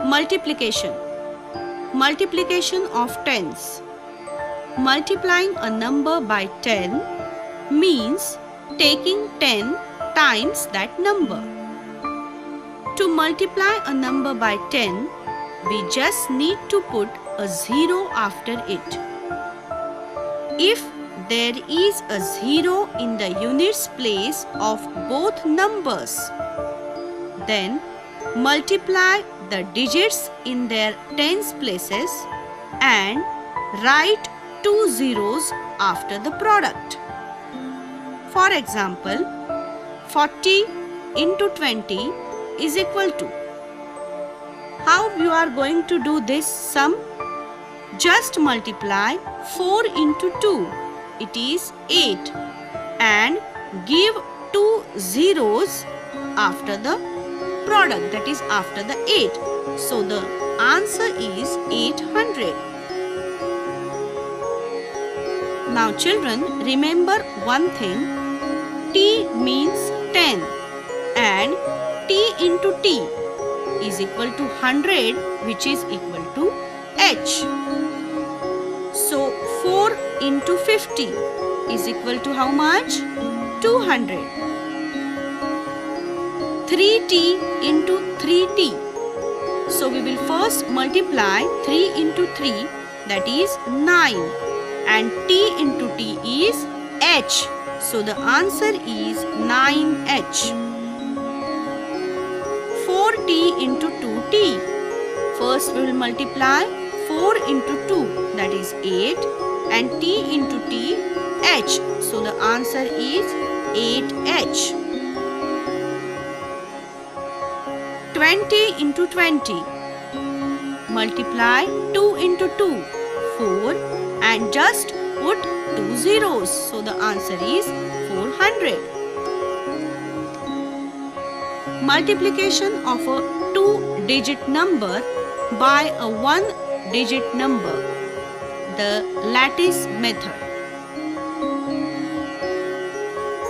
Multiplication. Multiplication of tens. Multiplying a number by 10 means taking 10 times that number. To multiply a number by 10, we just need to put a 0 after it. If there is a 0 in the units place of both numbers, then multiply the digits in their tens places and write 2 zeros after the product. For example, 40 into 20 is equal to. How you are going to do this sum? Just multiply 4 into 2, it is 8, and give 2 zeros after the product, that is after the 8. So the answer is 800. Now children, remember one thing. T means 10 and T into T is equal to 100, which is equal to H. So 4 into 50 is equal to how much? 200. 3T into 3T. So we will first multiply 3 into 3, that is 9, and T into T is H. So the answer is 9H. 4T into 2T. First we will multiply 4 into 2, that is 8, and T into T, H. So the answer is 8H. 20 into 20. Multiply 2 into 2, 4, and just put 2 zeros. So the answer is 400. Multiplication of a 2-digit number by a 1-digit number. The lattice method.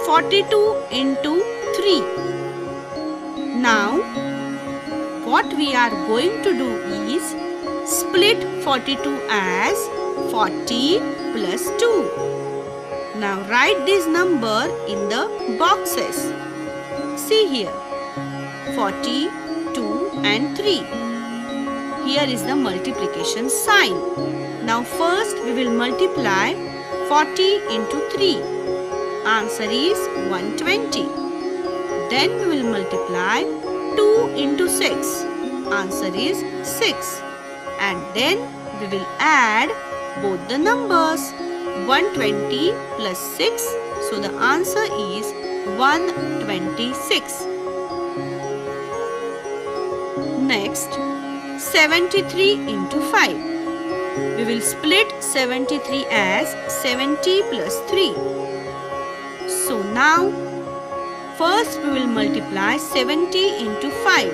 42 into 3. Now, what we are going to do is split 42 as 40 plus 2. Now write this number in the boxes. See here, 40, 2 and 3. Here is the multiplication sign. Now first we will multiply 40 into 3. Answer is 120. Then we will multiply 2 into 6. Answer is 6. And then we will add both the numbers. 120 plus 6. So the answer is 126. Next, 73 into 5. We will split 73 as 70 plus 3. So now, first we will multiply 70 into 5.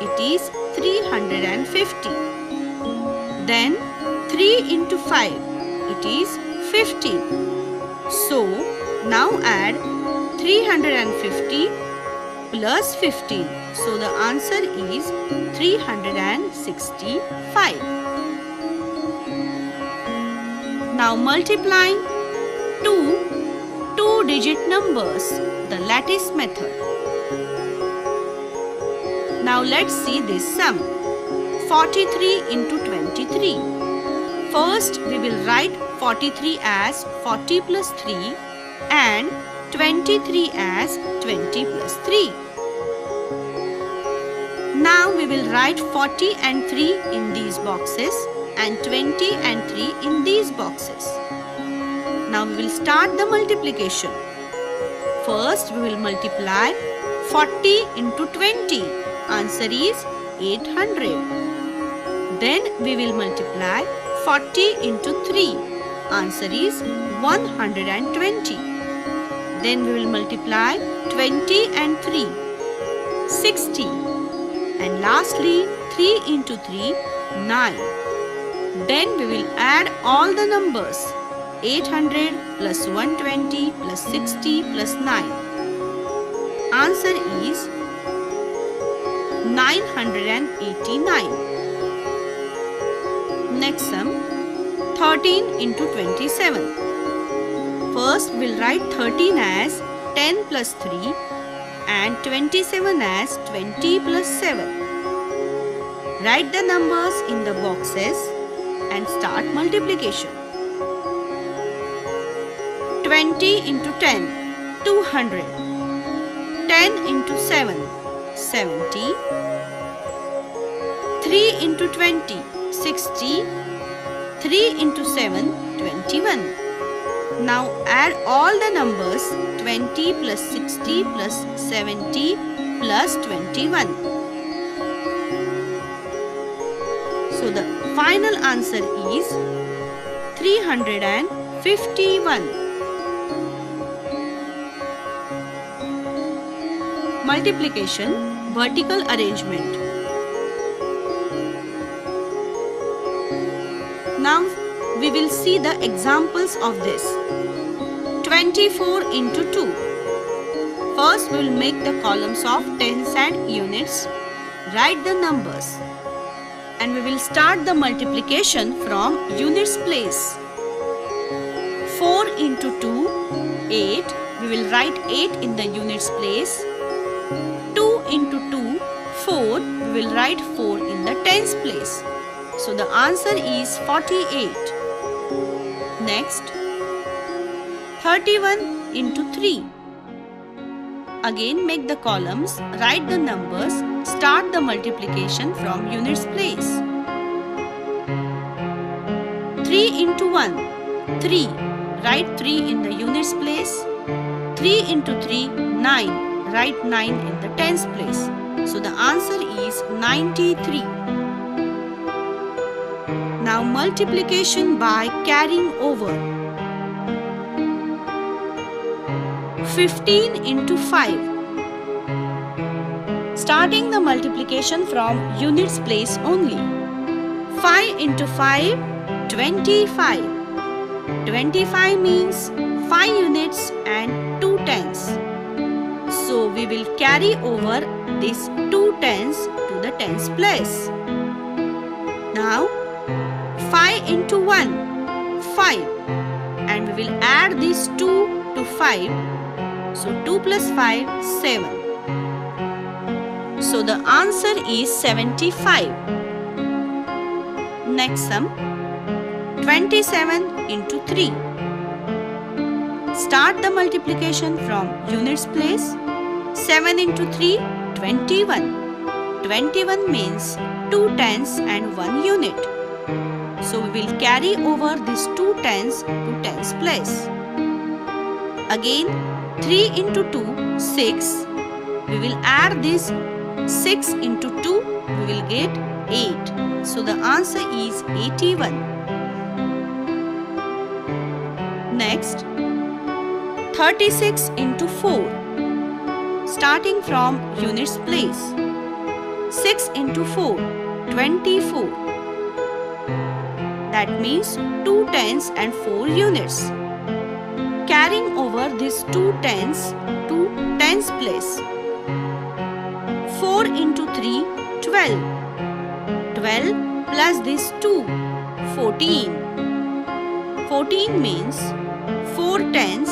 It is 350. Then 3 into 5. It is 15. So now add 350 plus 15. So the answer is 365. Now multiplying 2-digit numbers, the lattice method. Now let's see this sum. 43 into 23. First we will write 43 as 40 plus 3 and 23 as 20 plus 3. Now we will write 40 and 3 in these boxes and 20 and 3 in these boxes. Now we will start the multiplication. First we will multiply 40 into 20. Answer is 800. Then we will multiply 40 into 3. Answer is 120. Then we will multiply 20 and 3. 60. And lastly 3 into 3, 9. Then we will add all the numbers. 800 plus 120 plus 60 plus 9. Answer is 989. Next sum, 13 into 27. First we'll write 13 as 10 plus 3 and 27 as 20 plus 7. Write the numbers in the boxes and start multiplication. 20 into 10, 200. 10 into 7, 70. 3 into 20, 60. 3 into 7, 21. Now add all the numbers 20 plus 60 plus 70 plus 21. So the final answer is 351. Multiplication, vertical arrangement. Now we will see the examples of this. 24 into 2. First we will make the columns of tens and units. Write the numbers. And we will start the multiplication from units place. 4 into 2, 8. We will write 8 in the units place. 2 into 2, 4. We will write 4 in the tens place. So the answer is 48. Next, 31 into 3. Again make the columns, write the numbers, start the multiplication from units place. 3 into 1, 3. Write 3 in the units place. 3 into 3, 9. Write 9 in the tens place. So the answer is 93. Now multiplication by carrying over. 15 into 5. Starting the multiplication from units place only. 5 into 5, 25. 25 means 5 units and 2 tens. So we will carry over these 2 tens to the tens place. Now 5 into 1, 5. And we will add these 2 to 5. So 2 plus 5, 7. So the answer is 75. Next sum, 27 into 3. Start the multiplication from units place. 7 into 3, 21. 21 means 2 tens and 1 unit. So we will carry over these 2 tens to tens place. Again 3 into 2, 6. We will add this 6 into 2, we will get 8. So the answer is 81. Next, 36 into 4. Starting from units place. 6 into 4, 24. That means 2 tens and 4 units. Carrying over these 2 tens to tens place. 4 into 3, 12. 12 plus this 2, 14. 14 means 4 tens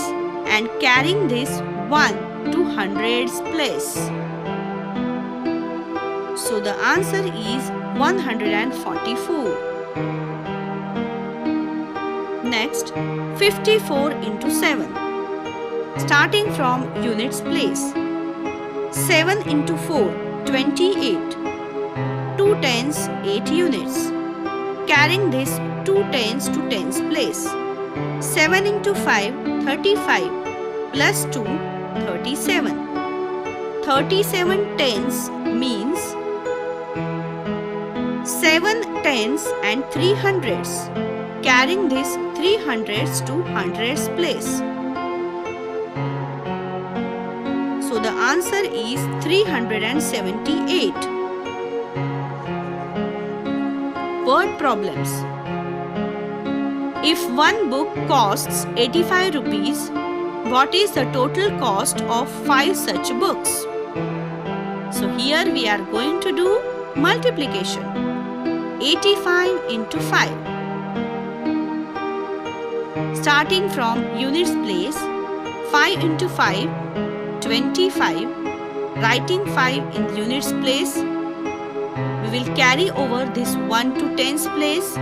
and carrying this 1 to hundreds place. So the answer is 144. Next, 54 into 7. Starting from units place. 7 into 4, 28. 2 tens, 8 units. Carrying this 2 tens to tens place. 7 into 5, 35. Plus 2, 37. 37 tens means 7 tens and 3 hundreds. Carrying this 3 hundreds to hundreds place. So the answer is 378. Word problems. If one book costs 85 rupees, what is the total cost of 5 such books? So here we are going to do multiplication. 85 into 5. Starting from units place, 5 into 5, 25. Writing 5 in units place, we will carry over this 1 to tens place.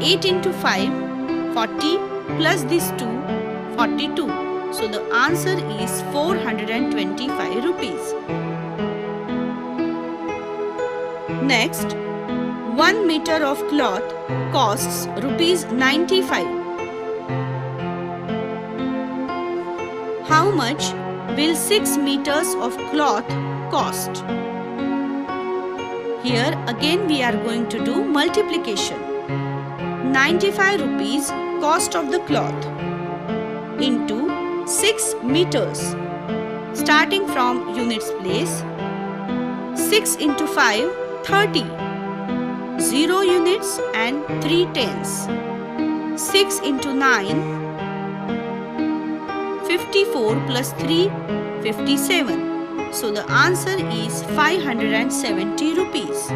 8 into 5, 40 plus this 2, 42. So the answer is 425 rupees. Next, 1 meter of cloth costs rupees 95. How much will 6 meters of cloth cost? Here again we are going to do multiplication. 95 rupees cost of the cloth into 6 meters. Starting from units place, 6 into 5, 30. 0 units and 3 tens. 6 into 9, 54 plus 3, 57. So the answer is 570 rupees.